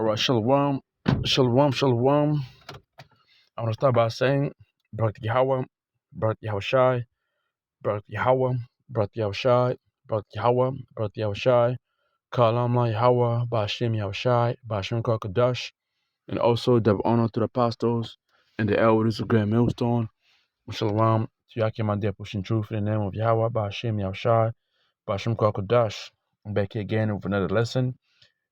All right, shalom, shalom, shalom. I want to start by saying, Barak Yahawah, Barak Yahawashi, Barak Yahawah, Barak Yahawashi, Barak Yahawah, Barak Yahawashi, Kalam La Yahawah, bahasham Yahawashi, bahasham Kakadash, and also double honor to the apostles and the elders of Grand Millstone. Shalom to Yakim, my dear pushing truth in the name of Yahweh, bahasham Yahawashi, bahasham Kakadash. I'm back here again with another lesson.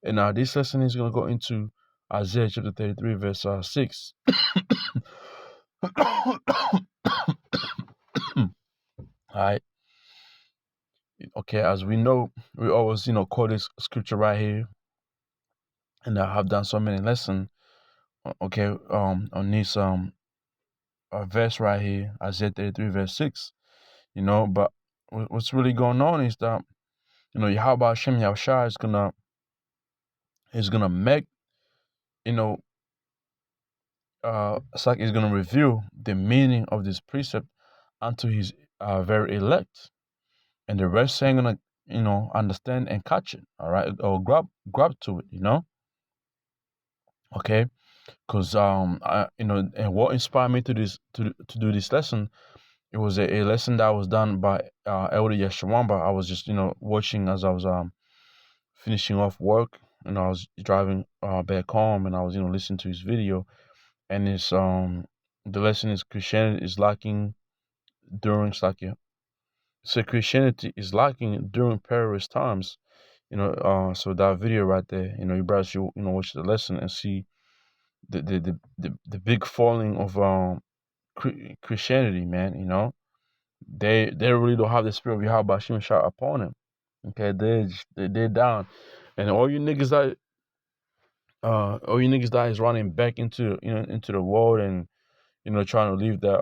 And this lesson is going to go into Isaiah chapter 33, verse 6. All right. Okay, as we know, we always, quote this scripture right here. And I have done so many lessons, okay, on this verse right here, Isaiah 33, verse 6. But what's really going on is that, Yahweh Hashem Yahawashi is gonna make, it's like he's gonna reveal the meaning of this precept unto his very elect, and the rest ain't gonna, understand and catch it, all right, or grab to it, okay, because and what inspired me to do this lesson, it was a lesson that was done by Elder Yeshawamba. I was just watching as I was finishing off work, and I was driving back home, and I was listening to his video, and it's the lesson is Christianity is lacking during Sakya. So Christianity is lacking during perilous times. So that video right there, you brothers should watch the lesson and see the big falling of Christianity, man. They really don't have the spirit of Yahweh shot upon them. Okay, they're down, and all you niggas that is running back into the world and trying to live that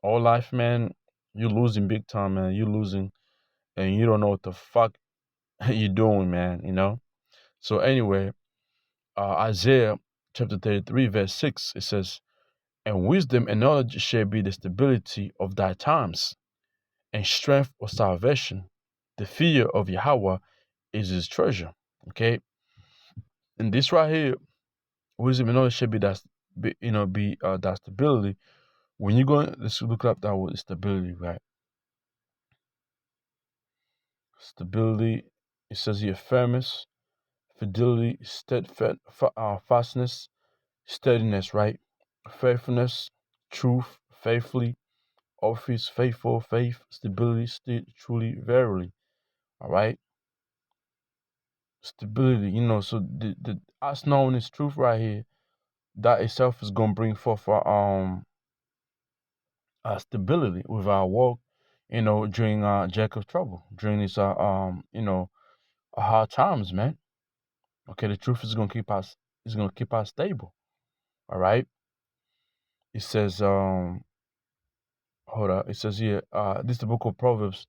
all life, man. You're losing big time, man. You're losing, and you don't know what the fuck you doing, man, So anyway, Isaiah chapter 33, verse 6, it says, "And wisdom and knowledge shall be the stability of thy times, and strength of salvation. The fear of Yahweh is his treasure." Okay? And this right here, wisdom and knowledge should be that stability. When you go, let's look up that word stability, right? Stability, it says here firmness, fidelity, fastness, steadiness, right? Faithfulness, truth, faithfully, office, faithful, faith, stability, truly, verily. All right? Stability, so the us knowing this truth right here, that itself is gonna bring forth stability with our walk, during Jacob's trouble, during these hard times, man. Okay, the truth is gonna keep us stable. All right. It says, hold up. It says here, this is the book of Proverbs,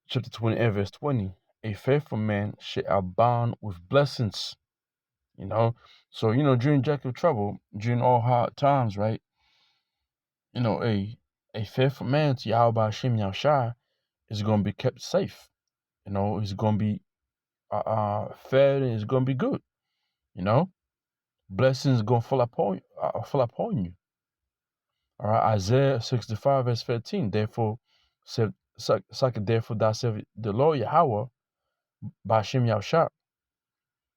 chapter 28, verse 20. A faithful man shall abound with blessings. So during Jacob's trouble, during all hard times, right? A faithful man to Yahweh Hashem Yahawashi is gonna be kept safe. He's gonna be fed, and it's gonna be good. Blessings gonna fall upon you. All right, Isaiah 65, verse 13. Therefore, therefore thou said the Lord Yahweh, Bahasham Yahawashi.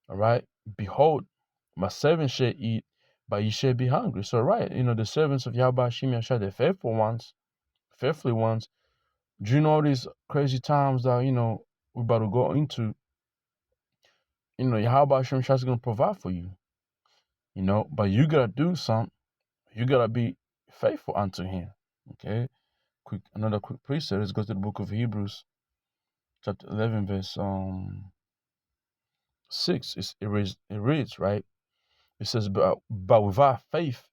All right, behold, my servants shall eat, but ye shall be hungry. So, right, the servants of Yahweh Bahasham Yahawashi, the faithfully ones, during all these crazy times that we're about to go into, Yahweh Bahasham Yahawashi is gonna provide for you. But you gotta do something. You gotta be faithful unto Him. Okay. Another quick precept. Let's go to the book of Hebrews, chapter 11, verse 6. It reads, right. It says, but without faith,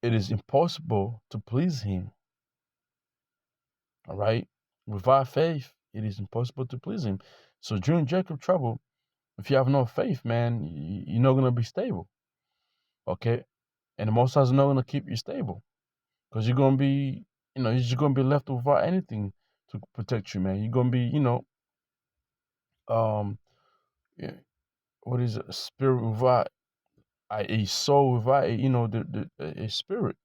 it is impossible to please Him. All right. Without faith, it is impossible to please Him. So during Jacob's trouble, if you have no faith, man, you're not gonna be stable. Okay. And the Most High is not gonna keep you stable, because you're gonna be, you're just gonna be left without anything to protect you, man. You're gonna be, um, yeah, what is it? A spirit without a soul without a, a spirit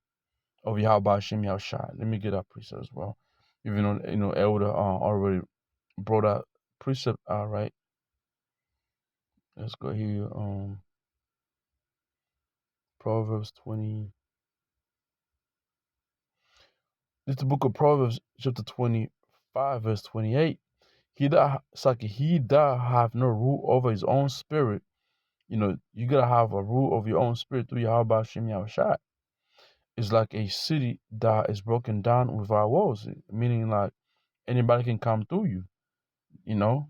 of Yahweh Shem Yahushai. Let me get that precept as well. Even though Elder already brought that precept out, right? Let's go here. Proverbs 20. It's the book of Proverbs, chapter 25, verse 28. It's like he that have no rule over his own spirit. You gotta have a rule of your own spirit through Yahweh Shem Yahushai. It's like a city that is broken down without walls, meaning like anybody can come through you. You know,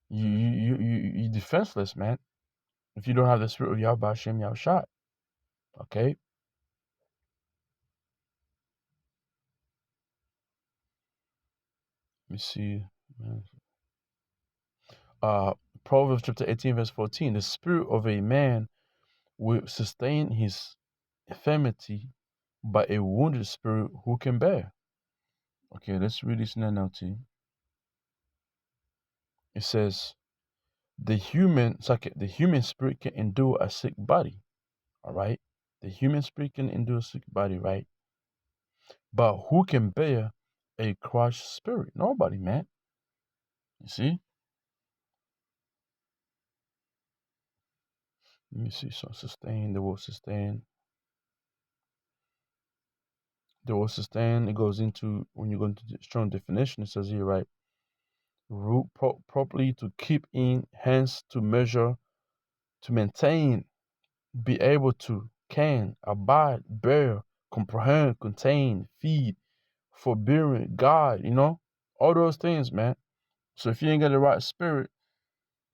you defenseless, man. If you don't have the spirit of Yahweh Shem Yahushai, okay. Let me see. Uh, Proverbs chapter 18, verse 14. The spirit of a man will sustain his infirmity, but a wounded spirit who can bear? Okay, let's read this in NLT. It says, the human spirit can endure a sick body. All right, the human spirit can endure a sick body, right? But who can bear a crushed spirit? Nobody, man. You see? Let me see. So sustain, the word sustain. The word sustain, it goes into, when you go into the strong definition, it says here, right? Root properly to keep in, hence to measure, to maintain, be able to, can, abide, bear, comprehend, contain, feed, forbearing, guide, all those things, man. So if you ain't got the right spirit,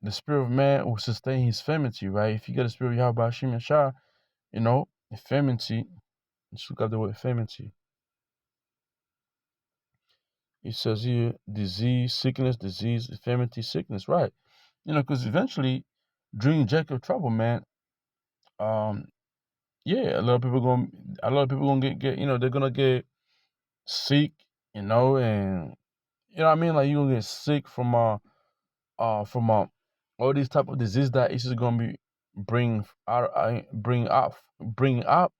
the spirit of man will sustain his infirmity, right? If you got the spirit of Yahweh Hashem Yashah, infirmity, let's look up the word infirmity. It says here, disease, sickness, disease, infirmity, sickness, right? Because eventually, during Jacob trouble, man, yeah, a lot of people gonna get, they're gonna get sick, and what I mean, like you gonna get sick from all these type of disease that it's just gonna be bring up,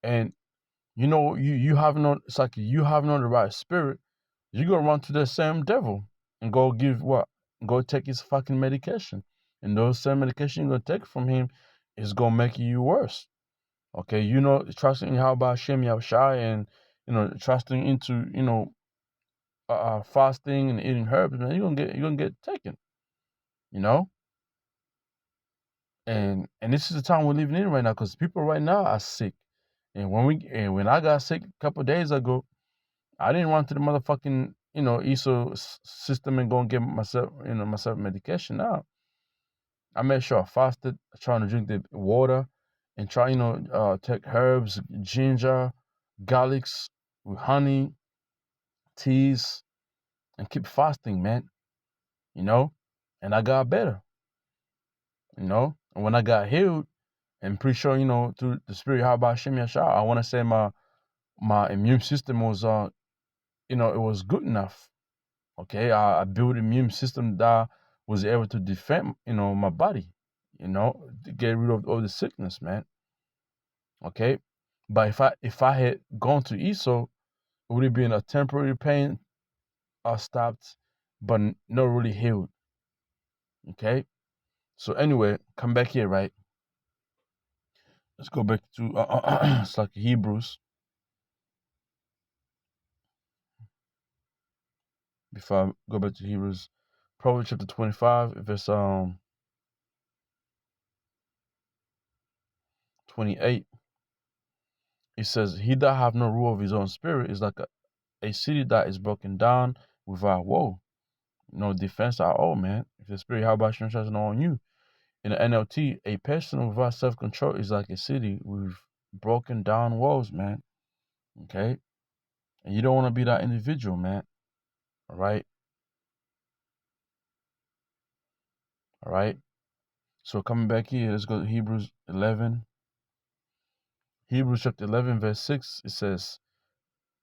and you have no, it's like you have no the right spirit, you gonna run to the same devil and go give what? Go take his fucking medication. And those same medication you're gonna take from him is gonna make you worse. Okay, trusting in how about Shem Yahushai, and trusting into fasting and eating herbs, man, you're gonna get taken. You know? And this is the time we're living in right now, because people right now are sick. And when I got sick a couple of days ago, I didn't run to the motherfucking, ESO system and go and get myself medication. Now, I made sure I fasted, trying to drink the water, and try, take herbs, ginger, garlics with honey, teas, and keep fasting, man. And I got better. And when I got healed, and pretty sure, through the spirit, how about Shem Yashar, I want to say my immune system was, it was good enough. Okay, I built an immune system that was able to defend, my body, to get rid of all the sickness, man. Okay, but if I had gone to ESO, it would have been a temporary pain, stopped, but not really healed. Okay, so anyway, come back here, right? Let's go back to it's like Hebrews. Before I go back to Hebrews, Proverbs chapter 25, verse 28. It says, "He that have no rule of his own spirit is like a city that is broken down without wall, no defense at all, man. If the spirit, how about you, not on you?" In the NLT, a person without self-control is like a city with broken down walls, man. Okay, and you don't want to be that individual, man. All right, all right. So coming back here, let's go to Hebrews 11. Hebrews chapter 11, verse 6. It says,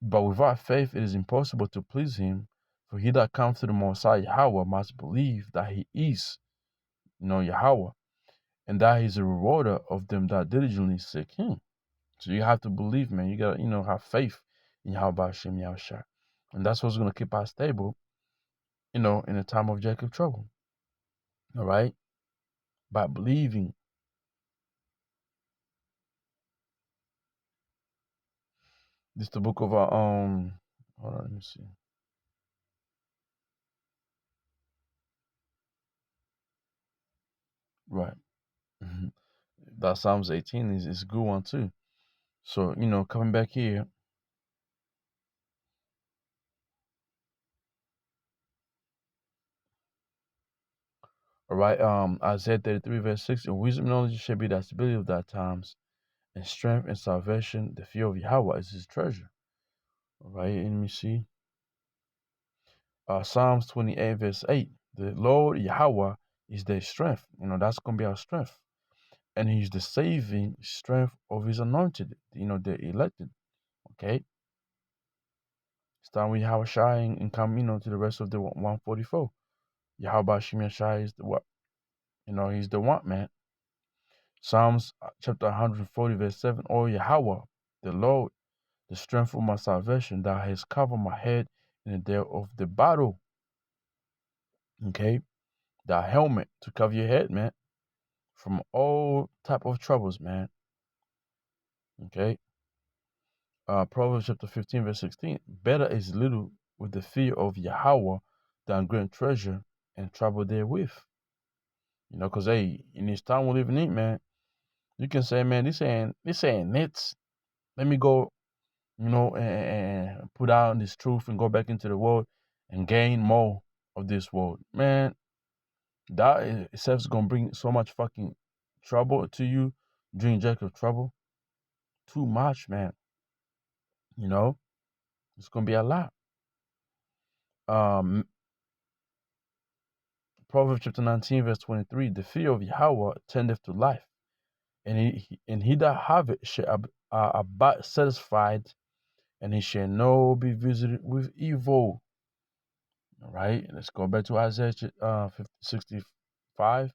"But without faith it is impossible to please him, for he that comes to the Most High Yahawah must believe that he is, Yahawah, and that He's a rewarder of them that diligently seek Him. So you have to believe, man. You gotta, have faith in Yahweh Hashem Yahawashi. And that's what's gonna keep us stable, in the time of Jacob trouble. All right? By believing. This is the book of hold on, let me see. Right. Mhm. That Psalms 18 is a good one too. So, coming back here, all right, Isaiah 33, verse 6, and wisdom and knowledge shall be the stability of thy times, and strength and salvation, the fear of Yahweh is his treasure. All right, let me see. Psalms 28, verse 8, the Lord Yahweh is their strength. That's going to be our strength. And he's the saving strength of his anointed, the elected. Okay? Start with Yahawashi and come, to the rest of the 144. Yahweh Shimon Shai is the what? He's the one, man. Psalms chapter 140, verse 7. Oh, Yahweh, the Lord, the strength of my salvation, thou hast covered my head in the day of the battle. Okay? The helmet to cover your head, man, from all type of troubles, man. Okay? Proverbs chapter 15, verse 16. Better is little with the fear of Yahweh than great treasure and trouble therewith. Because, hey, in this time we're living in, man, you can say, man, this ain't nits. Let me go, and put out this truth and go back into the world and gain more of this world. Man, that itself is going to bring so much fucking trouble to you during Jacob trouble. Too much, man. It's going to be a lot. Um, Proverbs chapter 19, verse 23, the fear of Yahweh tendeth to life, and he that have it shall abide satisfied, and he shall no be visited with evil. All right, let's go back to Isaiah 65.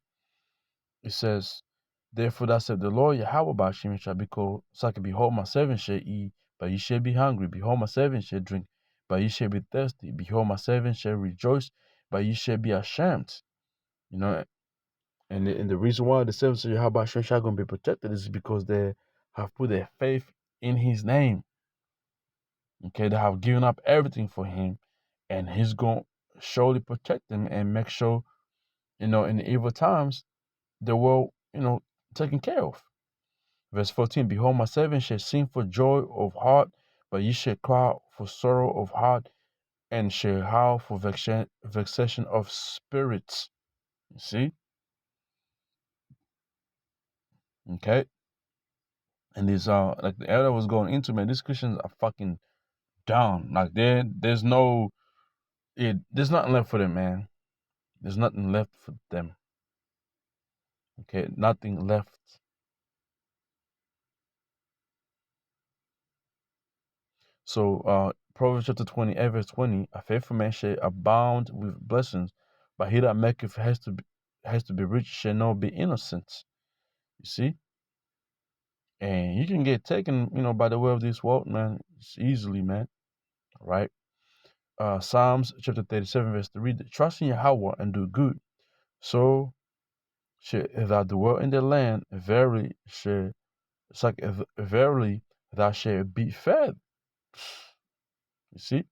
It says, therefore thou said the Lord Yahweh bahasham shall be called, so I can behold my servant shall eat, but ye shall be hungry. Behold my servant shall drink, but ye shall be thirsty. Behold my servant shall rejoice, but ye shall be ashamed. And the reason why the servants of Yahweh are going to be protected is because they have put their faith in his name. Okay, they have given up everything for him, and he's going to surely protect them and make sure, in the evil times, the world, taken care of. Verse 14, behold, my servant shall sing for joy of heart, but ye shall cry for sorrow of heart, and shall howl for vexation of spirits. You see? Okay? And these like the elder was going into, man, these Christians are fucking down. Like there's nothing left for them, man. There's nothing left for them. Okay, nothing left. So Proverbs chapter 20, verse 20, a faithful man shall abound with blessings, but he that maketh has to be rich shall not be innocent. You see? And you can get taken, by the way of this world, man. It's easily, man. All right. Psalms chapter 37, verse 3, trust in Yahweh and do good. So shall thou dwell in the land, verily verily thou shalt be fed. You see?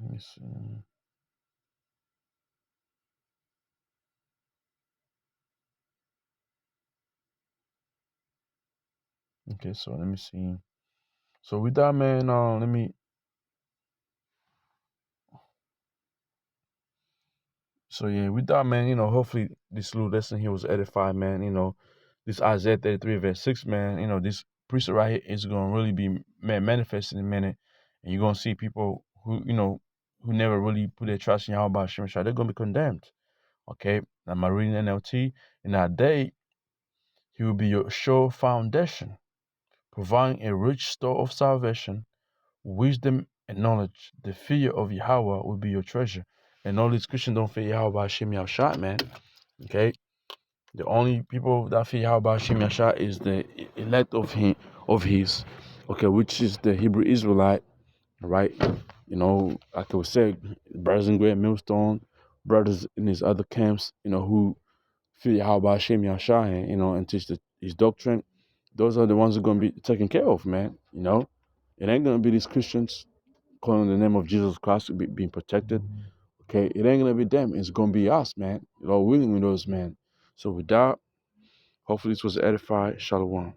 Let me see. Okay, so let me see. So with that, man, let me. So yeah, with that, man, hopefully this little lesson here was edified, man. This Isaiah 33 verse 6, man. This priesthood right here is gonna really be manifested in a minute, and you're gonna see people who never really put their trust in Yahweh Shem Shai, they're gonna be condemned. Okay, I'm reading NLT. In that day, he will be your sure foundation, providing a rich store of salvation, wisdom, and knowledge. The fear of Yahweh will be your treasure. And all these Christians don't fear Yahweh Hashem Yahshua, man. Okay? The only people that fear Yahweh Hashem Yahshua is the elect of his, okay, which is the Hebrew Israelite, right? You know, like I was saying, brothers in Great Millstone, brothers in his other camps, you know, who fear Yahweh Hashem Yahshua, and, you know, and teach his doctrine. Those are the ones who are going to be taken care of, man. You know, it ain't going to be these Christians calling the name of Jesus Christ being protected. Okay, it ain't gonna be them. It's gonna be us, man. Lord willing, we know, man. So with that, hopefully this was edified. Shalom.